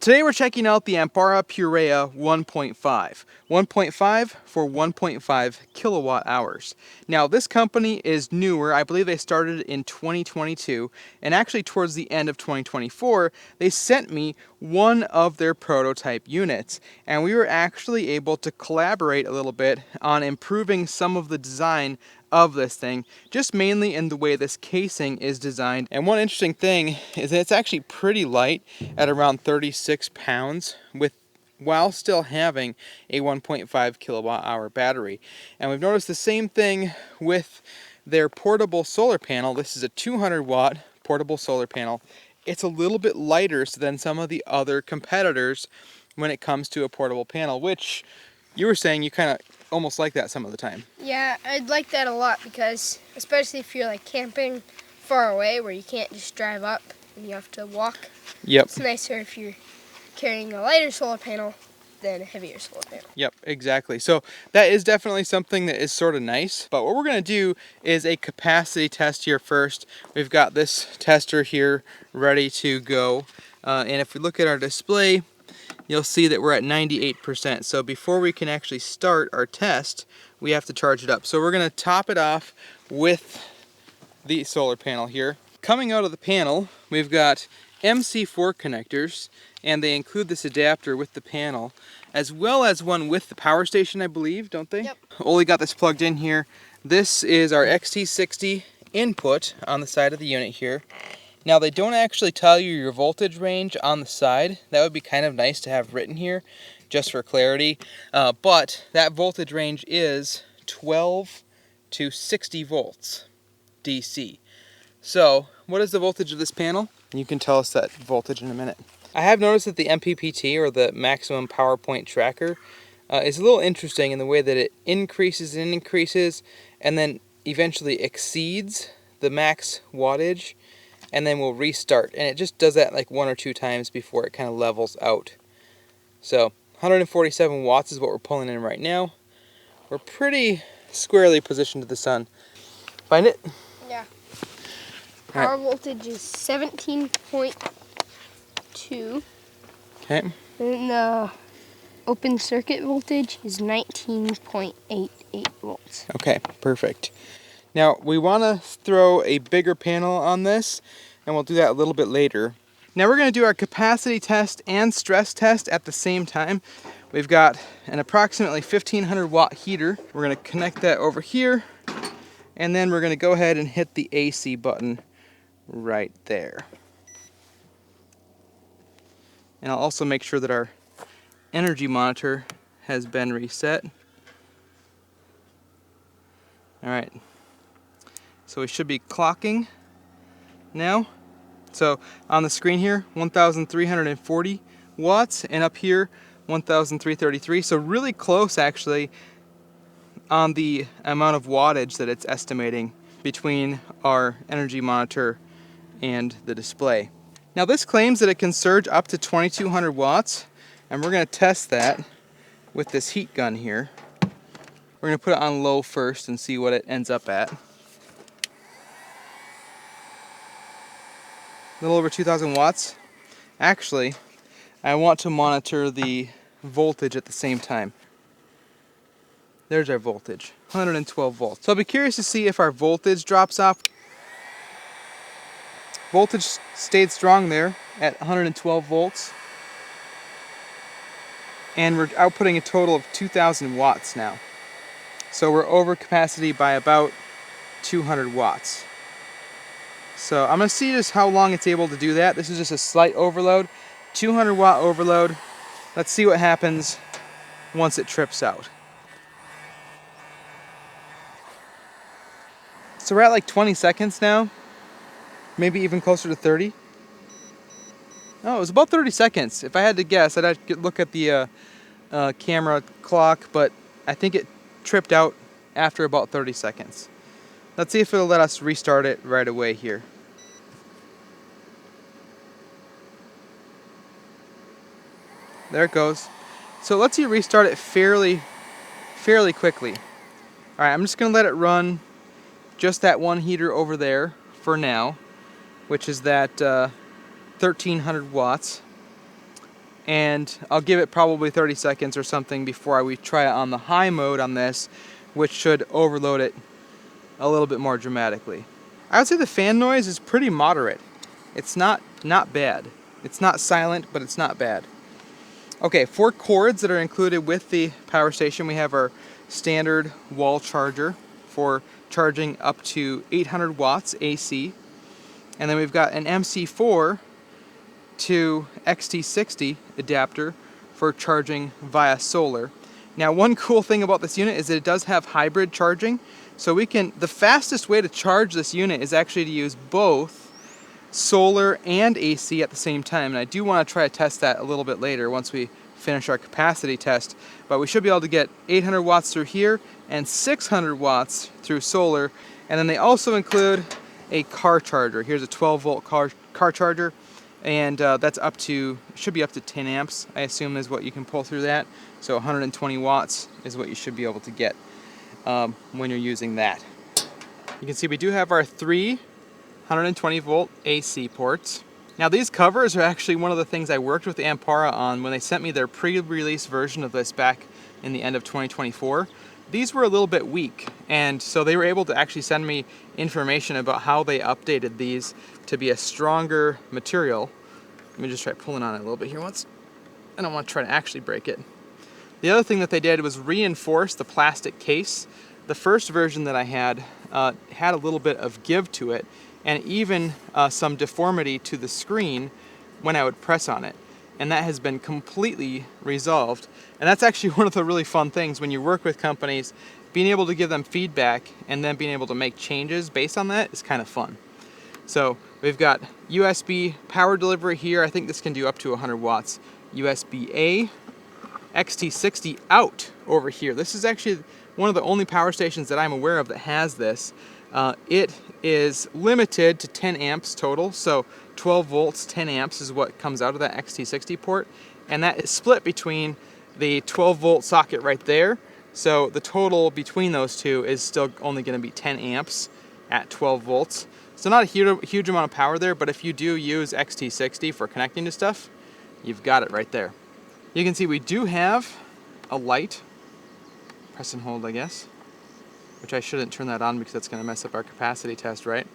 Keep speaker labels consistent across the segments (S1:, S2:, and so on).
S1: Today we're checking out the AmpAura Purea 1.5. 1.5 for 1.5 kilowatt hours. Now this company is newer. I believe they started in 2022, and actually towards the end of 2024 they sent me one of their prototype units, and we were actually able to collaborate a little bit on improving some of the design of this thing, just mainly in the way this casing is designed. And one interesting thing is that it's actually pretty light at around 36 pounds while still having a 1.5 kilowatt hour battery. And we've noticed the same thing with their portable solar panel. This is a 200 watt portable solar panel. It's a little bit lighter than some of the other competitors when it comes to a portable panel, which you were saying you kind of almost like that some of the time.
S2: Yeah, I'd like that a lot because, especially if you're like camping far away where you can't just drive up and you have to walk.
S1: Yep.
S2: It's nicer if you're carrying a lighter solar panel than a heavier solar panel.
S1: Yep, exactly. So that is definitely something that is sort of nice. But what we're going to do is a capacity test here first. We've got this tester here ready to go. And if we look at our display, you'll see that we're at 98%. So before we can actually start our test, we have to charge it up. So we're going to top it off with the solar panel here. Coming out of the panel, we've got MC4 connectors, and they include this adapter with the panel, as well as one with the power station, I believe, don't they?
S2: Yep.
S1: Oli got this plugged in here. This is our XT60 input on the side of the unit here. Now they don't actually tell you your voltage range on the side. That would be kind of nice to have written here, just for clarity. But that voltage range is 12 to 60 volts DC. So what is the voltage of this panel? You can tell us that voltage in a minute. I have noticed that the MPPT, or the maximum power point tracker, is a little interesting in the way that it increases and increases and then eventually exceeds the max wattage, and then we'll restart, and it just does that like one or two times before it kind of levels out. So 147 watts is what we're pulling in right now. We're pretty squarely positioned to the sun. Find it?
S2: Yeah. Power voltage is 17.2.
S1: Okay.
S2: And the open circuit voltage is 19.88 volts.
S1: Okay, perfect. Now we want to throw a bigger panel on this, and we'll do that a little bit later. Now we're going to do our capacity test and stress test at the same time. We've got an approximately 1500 watt heater. We're going to connect that over here, and then we're going to go ahead and hit the AC button right there. And I'll also make sure that our energy monitor has been reset. All right. So we should be clocking now. So on the screen here, 1,340 watts, and up here, 1,333. So really close actually on the amount of wattage that it's estimating between our energy monitor and the display. Now this claims that it can surge up to 2,200 watts, and we're going to test that with this heat gun here. We're going to put it on low first and see what it ends up at. A little over 2,000 watts. Actually, I want to monitor the voltage at the same time. There's our voltage, 112 volts. So I'll be curious to see if our voltage drops off. Voltage stayed strong there at 112 volts. And we're outputting a total of 2,000 watts now. So we're over capacity by about 200 watts. So I'm going to see just how long it's able to do that. This is just a slight overload, 200 watt overload. Let's see what happens once it trips out. So we're at like 20 seconds now, maybe even closer to 30. Oh, it was about 30 seconds. If I had to guess, I'd have to look at the camera clock, but I think it tripped out after about 30 seconds. Let's see if it'll let us restart it right away here. There it goes. So it lets you restart it fairly quickly. Alright, I'm just going to let it run just that one heater over there for now, which is that 1,300 watts. and I'll give it probably 30 seconds or something before we try it on the high mode on this, which should overload it a little bit more dramatically. I would say the fan noise is pretty moderate. It's not bad. It's not silent, but it's not bad. Okay, 4 cords that are included with the power station. We have our standard wall charger for charging up to 800 watts AC. And then we've got an MC4 to XT60 adapter for charging via solar. Now, one cool thing about this unit is that it does have hybrid charging. So the fastest way to charge this unit is actually to use both solar and AC at the same time. And I do want to try to test that a little bit later once we finish our capacity test. But we should be able to get 800 watts through here and 600 watts through solar. And then they also include a car charger. Here's a 12-volt car charger. And that's should be up to 10 amps, I assume, is what you can pull through that. So 120 watts is what you should be able to get when you're using that. You can see we do have our 3 120 volt AC ports. Now these covers are actually one of the things I worked with AmpAura on when they sent me their pre-release version of this back in the end of 2024. These were a little bit weak, and so they were able to actually send me information about how they updated these to be a stronger material. Let me just try pulling on it a little bit here once. I don't want to try to actually break it. The other thing that they did was reinforce the plastic case. The first version that I had had a little bit of give to it, and even some deformity to the screen when I would press on it. And that has been completely resolved. And that's actually one of the really fun things when you work with companies. Being able to give them feedback and then being able to make changes based on that is kind of fun. So we've got USB power delivery here. I think this can do up to 100 watts. USB-A, XT60 out over here. This is actually one of the only power stations that I'm aware of that has this. It is limited to 10 amps total, so 12 volts, 10 amps is what comes out of that XT60 port, and that is split between the 12 volt socket right there, so the total between those two is still only going to be 10 amps at 12 volts. So not a huge amount of power there, but if you do use XT60 for connecting to stuff, you've got it right there. You can see we do have a light, press and hold I guess, which I shouldn't turn that on because that's going to mess up our capacity test, right?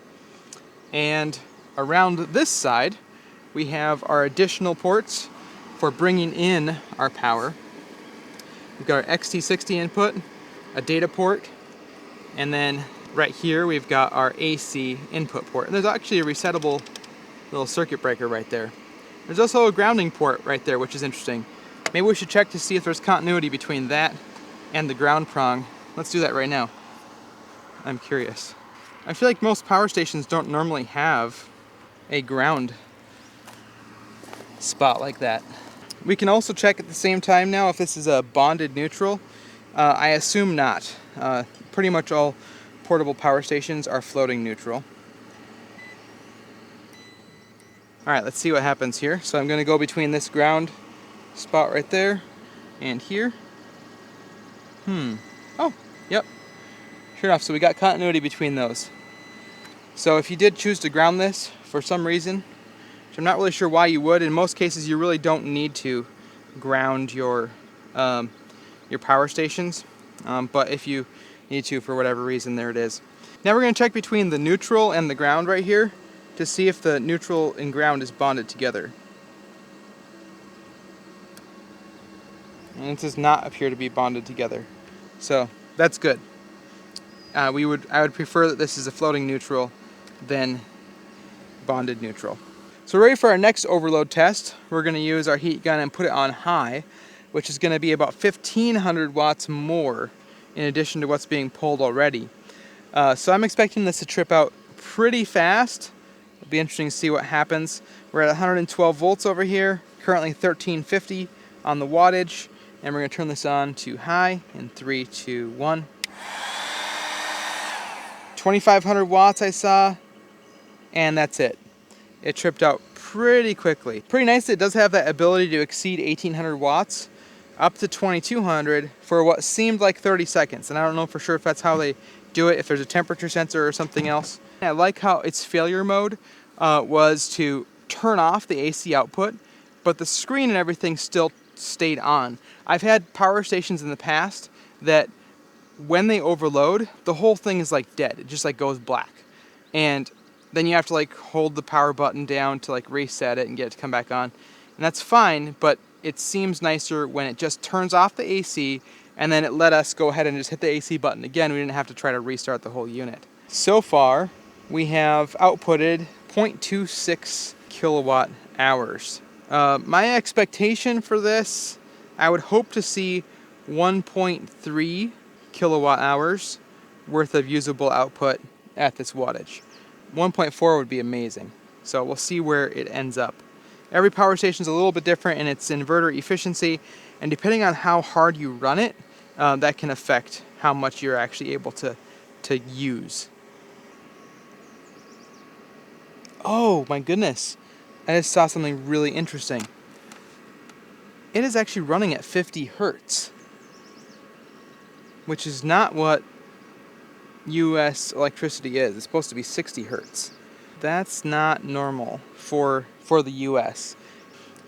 S1: And around this side, we have our additional ports for bringing in our power. We've got our XT60 input, a data port, and then right here we've got our AC input port. And there's actually a resettable little circuit breaker right there. There's also a grounding port right there, which is interesting. Maybe we should check to see if there's continuity between that and the ground prong. Let's do that right now. I'm curious. I feel like most power stations don't normally have a ground spot like that. We can also check at the same time now if this is a bonded neutral. I assume not. Pretty much all portable power stations are floating neutral. Alright, let's see what happens here. So I'm going to go between this ground spot right there and here. Oh, yep. Sure enough, so we got continuity between those. So if you did choose to ground this for some reason, which I'm not really sure why you would, in most cases you really don't need to ground your power stations, but if you need to for whatever reason, there it is. Now we're going to check between the neutral and the ground right here to see if the neutral and ground is bonded together. And it does not appear to be bonded together. So that's good. I would prefer that this is a floating neutral than bonded neutral. So we're ready for our next overload test. We're going to use our heat gun and put it on high, which is going to be about 1,500 watts more in addition to what's being pulled already. So I'm expecting this to trip out pretty fast. It'll be interesting to see what happens. We're at 112 volts over here, currently 1350 on the wattage, and we're going to turn this on to high in 3, 2, 1. 2,500 watts I saw, and that's it. It tripped out pretty quickly. Pretty nice that it does have that ability to exceed 1,800 watts up to 2,200 for what seemed like 30 seconds. And I don't know for sure if that's how they do it, if there's a temperature sensor or something else. I like how its failure mode was to turn off the AC output, but the screen and everything still stayed on. I've had power stations in the past that when they overload, the whole thing is like dead. It just like goes black. And then you have to like hold the power button down to like reset it and get it to come back on. And that's fine, but it seems nicer when it just turns off the AC and then it let us go ahead and just hit the AC button again. We didn't have to try to restart the whole unit. So far, we have outputted 0.26 kilowatt hours. My expectation for this, I would hope to see 1.3 kilowatt hours worth of usable output at this wattage. 1.4 would be amazing. So we'll see where it ends up. Every power station is a little bit different in its inverter efficiency, and depending on how hard you run it, that can affect how much you're actually able to use. Oh my goodness, I just saw something really interesting. It is actually running at 50 hertz, which is not what US electricity is. It's supposed to be 60 hertz. That's not normal for the US.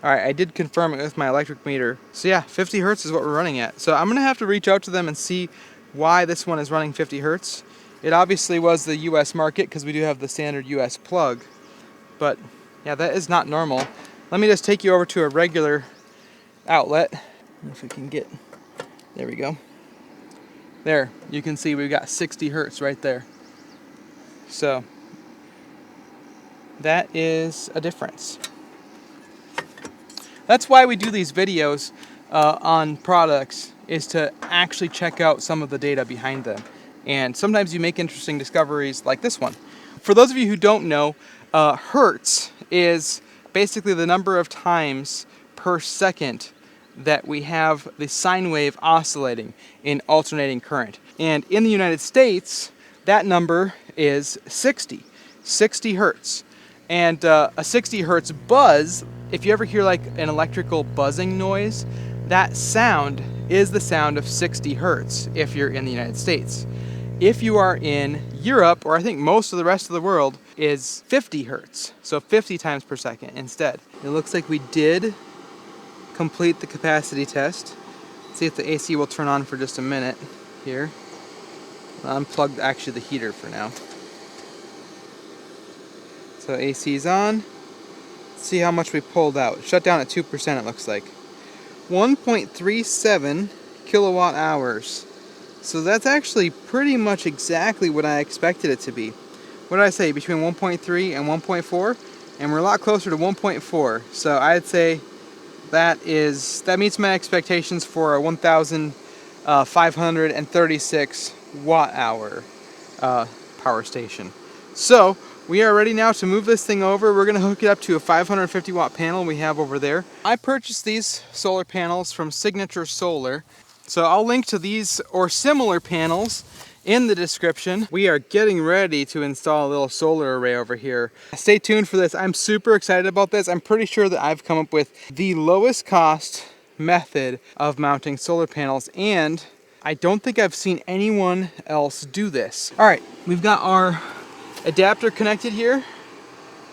S1: Alright, I did confirm it with my electric meter. So yeah, 50 hertz is what we're running at. So I'm going to have to reach out to them and see why this one is running 50 hertz. It obviously was the US market because we do have the standard US plug. But yeah, that is not normal. Let me just take you over to a regular outlet. If we can get, there we go. There, you can see we've got 60 hertz right there. So that is a difference. That's why we do these videos on products, is to actually check out some of the data behind them. And sometimes you make interesting discoveries like this one. For those of you who don't know, hertz is basically the number of times per second that we have the sine wave oscillating in alternating current. And in the United States, that number is 60 hertz. And a 60 hertz buzz, if you ever hear like an electrical buzzing noise, that sound is the sound of 60 hertz if you're in the United States. If you are in Europe, or I think most of the rest of the world, is 50 hertz. So 50 times per second instead. It looks like we did complete the capacity test. See if the AC will turn on for just a minute here. I'll unplug actually the heater for now. So AC is on. Let's see how much we pulled out. Shut down at 2% it looks like. 1.37 kilowatt hours. So that's actually pretty much exactly what I expected it to be. What did I say? Between 1.3 and 1.4? And we're a lot closer to 1.4. So I'd say that meets my expectations for a 1,536 watt hour power station. So we are ready now to move this thing over. We're going to hook it up to a 550 watt panel we have over there. I purchased these solar panels from Signature Solar. So I'll link to these or similar panels in the description. We are getting ready to install a little solar array over here. Stay tuned for this. I'm super excited about this. I'm pretty sure that I've come up with the lowest cost method of mounting solar panels, and I don't think I've seen anyone else do this. All right, we've got our adapter connected here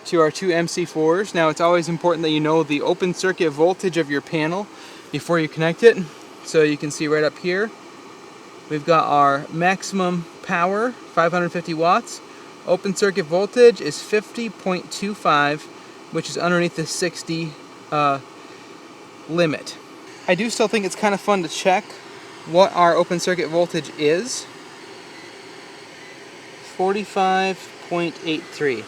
S1: to our two MC4s. Now it's always important that you know the open circuit voltage of your panel before you connect it. So you can see right up here, we've got our maximum power, 550 watts. Open circuit voltage is 50.25, which is underneath the 60 limit. I do still think it's kind of fun to check what our open circuit voltage is. 45.83.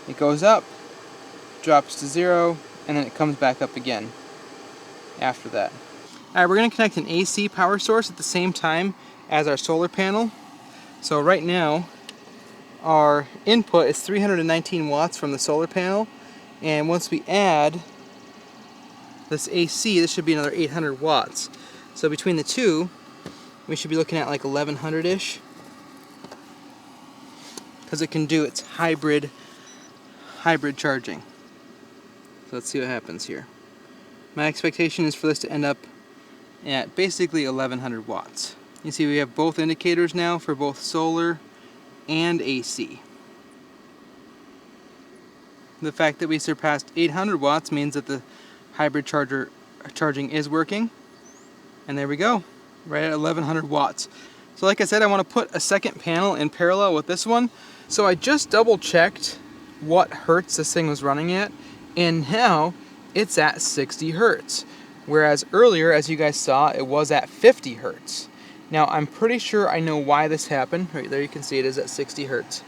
S1: It goes up, drops to 0, and then it comes back up again after that. Alright, we're going to connect an AC power source at the same time as our solar panel. So right now, our input is 319 watts from the solar panel, and once we add this AC, this should be another 800 watts. So between the two, we should be looking at like 1100-ish, because it can do its hybrid charging. So let's see what happens here. My expectation is for this to end up at basically 1100 watts. You see we have both indicators now for both solar and AC. The fact that we surpassed 800 watts means that the hybrid charger charging is working. And there we go, right at 1100 watts. So like I said, I want to put a second panel in parallel with this one. So I just double checked what hertz this thing was running at, and now it's at 60 hertz. Whereas earlier, as you guys saw, it was at 50 hertz. Now I'm pretty sure I know why this happened. Right there you can see it is at 60 hertz.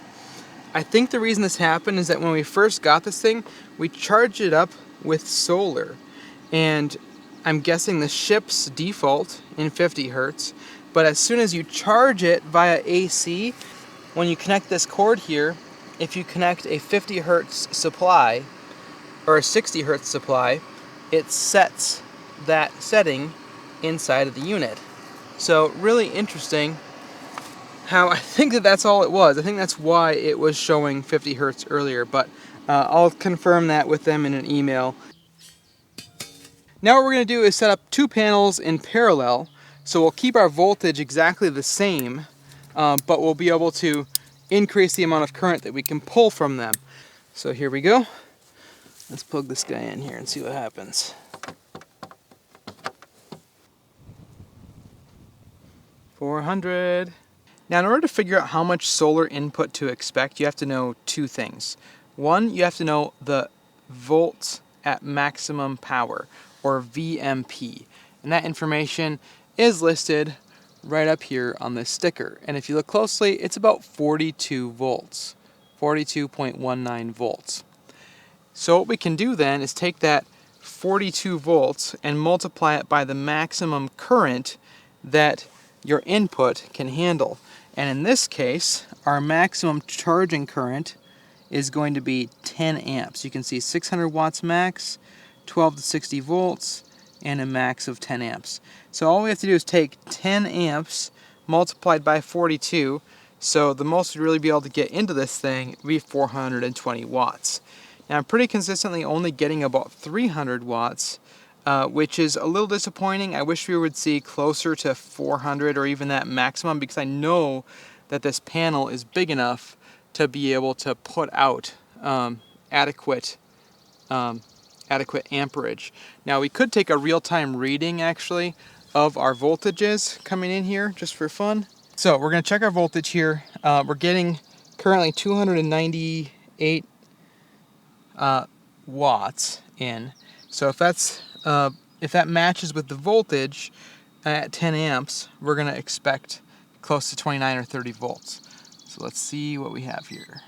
S1: I think the reason this happened is that when we first got this thing, we charged it up with solar. And I'm guessing the ship's default in 50 hertz, but as soon as you charge it via AC, when you connect this cord here, if you connect a 50 hertz supply or a 60 hertz supply, it sets that setting inside of the unit. So really interesting how I think that that's all it was. I think that's why it was showing 50 hertz earlier, but I'll confirm that with them in an email. Now what we're going to do is set up two panels in parallel, so we'll keep our voltage exactly the same, but we'll be able to increase the amount of current that we can pull from them. So here we go. Let's plug this guy in here and see what happens. $400. Now in order to figure out how much solar input to expect, you have to know two things. One, you have to know the volts at maximum power, or VMP. And that information is listed right up here on this sticker. And if you look closely, it's about 42 volts, 42.19 volts. So what we can do then is take that 42 volts and multiply it by the maximum current that your input can handle. And in this case, our maximum charging current is going to be 10 amps. You can see 600 watts max, 12 to 60 volts, and a max of 10 amps. So all we have to do is take 10 amps multiplied by 42, so the most we'd really be able to get into this thing would be 420 watts. Now I'm pretty consistently only getting about 300 watts, which is a little disappointing. I wish we would see closer to 400 or even that maximum, because I know that this panel is big enough to be able to put out adequate amperage. Now we could take a real-time reading actually of our voltages coming in here just for fun. So we're going to check our voltage here. We're getting currently 298 watts in. So if that matches with the voltage at 10 amps, we're going to expect close to 29 or 30 volts. So let's see what we have here.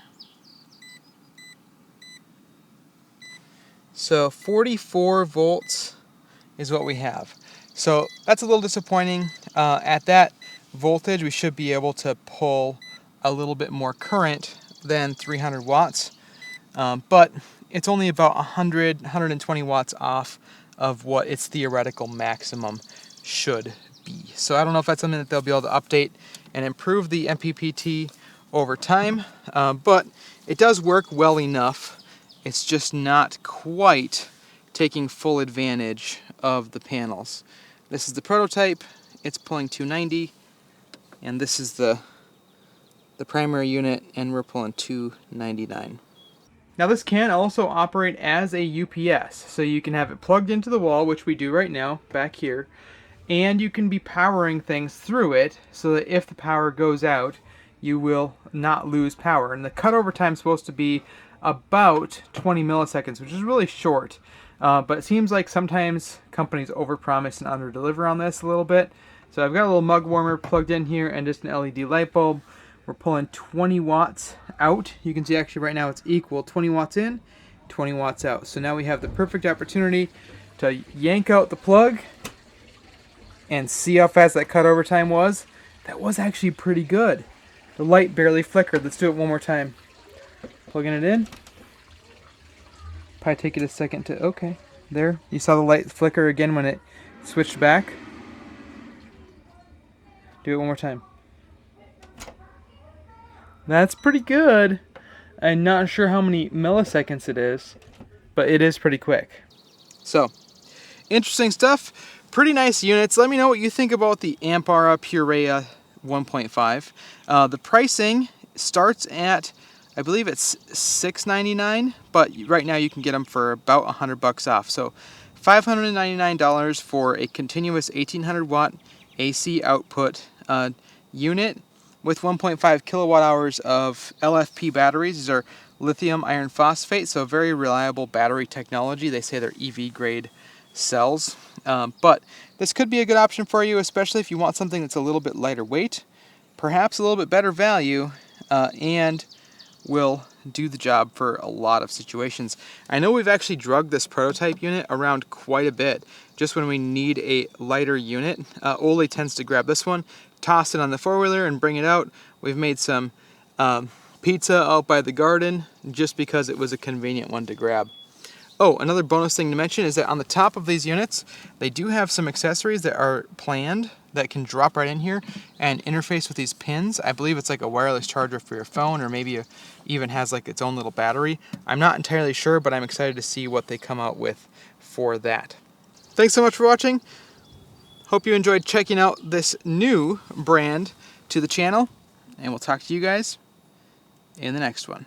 S1: So 44 volts is what we have. So that's a little disappointing. At that voltage, we should be able to pull a little bit more current than 300 watts. But it's only about 120 watts off of what its theoretical maximum should be. So I don't know if that's something that they'll be able to update and improve the MPPT over time, but it does work well enough. It's just not quite taking full advantage of the panels. This is the prototype. It's pulling 290, and this is the primary unit, and we're pulling 299. Now this can also operate as a UPS, so you can have it plugged into the wall, which we do right now, back here, and you can be powering things through it, so that if the power goes out, you will not lose power. And the cutover time is supposed to be about 20 milliseconds, which is really short, but it seems like sometimes companies overpromise and underdeliver on this a little bit. So I've got a little mug warmer plugged in here and just an LED light bulb. We're pulling 20 watts out. You can see actually right now it's equal, 20 watts in, 20 watts out. So now we have the perfect opportunity to yank out the plug and see how fast that cutover time was. That was actually pretty good. The light barely flickered. Let's do it one more time. Plugging it in. Probably take it a second to, okay, there. You saw the light flicker again when it switched back. Do it one more time. That's pretty good. I'm not sure how many milliseconds it is, but it is pretty quick. So, interesting stuff. Pretty nice units. Let me know what you think about the AmpAura Purea 1.5. The pricing starts at, I believe it's $6.99, but right now you can get them for about $100 off. So $599 for a continuous 1800 watt AC output unit with 1.5 kilowatt hours of LFP batteries. These are lithium iron phosphate, so very reliable battery technology. They say they're EV grade cells, but this could be a good option for you, especially if you want something that's a little bit lighter weight, perhaps a little bit better value, and will do the job for a lot of situations. I know we've actually drugged this prototype unit around quite a bit just when we need a lighter unit. Ole tends to grab this one, toss it on the four-wheeler and bring it out. We've made some pizza out by the garden just because it was a convenient one to grab. Oh, another bonus thing to mention is that on the top of these units, they do have some accessories that are planned that can drop right in here and interface with these pins. I believe it's like a wireless charger for your phone, or maybe even has like its own little battery. I'm not entirely sure, but I'm excited to see what they come out with for that. Thanks so much for watching. Hope you enjoyed checking out this new brand to the channel, and we'll talk to you guys in the next one.